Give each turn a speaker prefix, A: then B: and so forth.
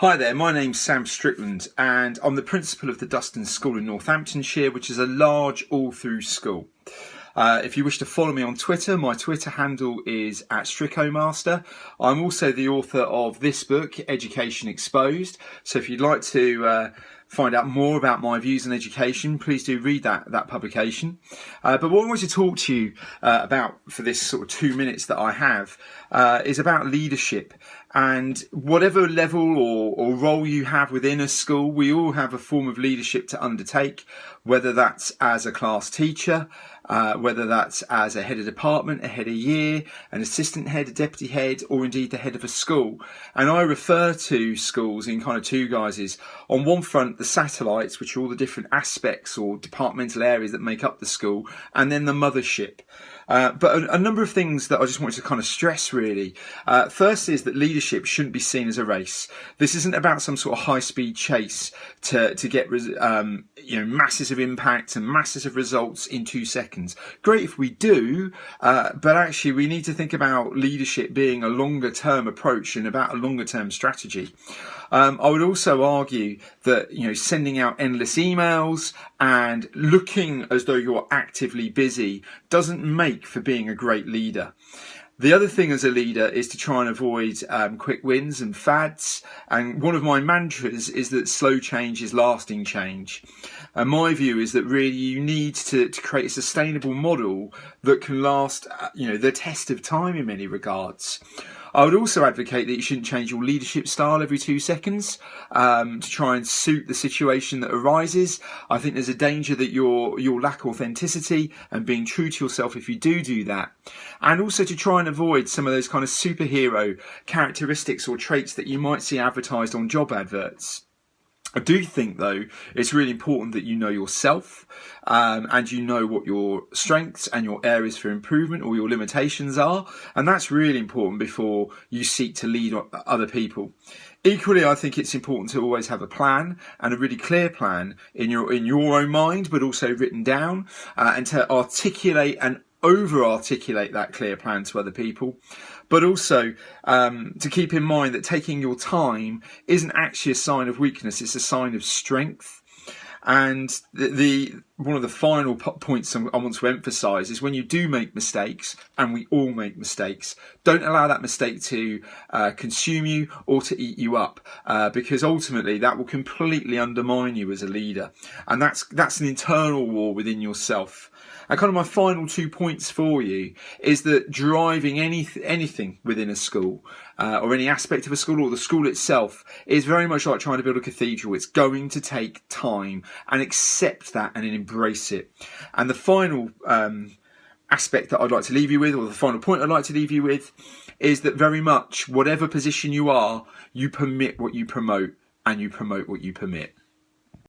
A: Hi there, my name's Sam Strickland and I'm the principal of the Dunstan School in Northamptonshire, which is a large all-through school. If you wish to follow me on Twitter, my Twitter handle is @StrickoMaster. I'm also the author of this book, Education Exposed. So if you'd like to find out more about my views on education, please do read that publication. But what I want to talk to you about for this sort of 2 minutes that I have is about leadership. And whatever level or role you have within a school, we all have a form of leadership to undertake, whether that's as a class teacher, whether that's as a head of department, a head of year, an assistant head, a deputy head, or indeed the head of a school. And I refer to schools in kind of two guises. On one front, the satellites, which are all the different aspects or departmental areas that make up the school, and then the mothership. But a number of things that I just wanted to kind of stress really. First is that leadership shouldn't be seen as a race. This isn't about some sort of high-speed chase to get masses of impact and masses of results in 2 seconds. Great if we do, but actually we need to think about leadership being a longer-term approach and about a longer-term strategy. I would also argue that sending out endless emails and looking as though you're actively busy doesn't make for being a great leader. The other thing as a leader is to try and avoid quick wins and fads. And one of my mantras is that slow change is lasting change. And my view is that really you need to create a sustainable model that can last, the test of time in many regards. I would also advocate that you shouldn't change your leadership style every 2 seconds to try and suit the situation that arises. I think there's a danger that you'll lack authenticity and being true to yourself if you do that. And also to try and avoid some of those kind of superhero characteristics or traits that you might see advertised on job adverts. I do think, though, it's really important that you know yourself and you know what your strengths and your areas for improvement or your limitations are. And that's really important before you seek to lead other people. Equally, I think it's important to always have a plan and a really clear plan in your own mind, but also written down and to articulate and over-articulate that clear plan to other people, but also to keep in mind that taking your time isn't actually a sign of weakness, it's a sign of strength. And one of the final points I want to emphasise is when you do make mistakes, and we all make mistakes, don't allow that mistake to consume you or to eat you up, because ultimately that will completely undermine you as a leader. And that's an internal war within yourself. And kind of my final 2 points for you is that driving anything within a school or any aspect of a school or the school itself is very much like trying to build a cathedral. It's going to take time, and accept that and embrace it. And the final aspect that I'd like to leave you with, or the final point I'd like to leave you with, is that very much whatever position you are, you permit what you promote and you promote what you permit.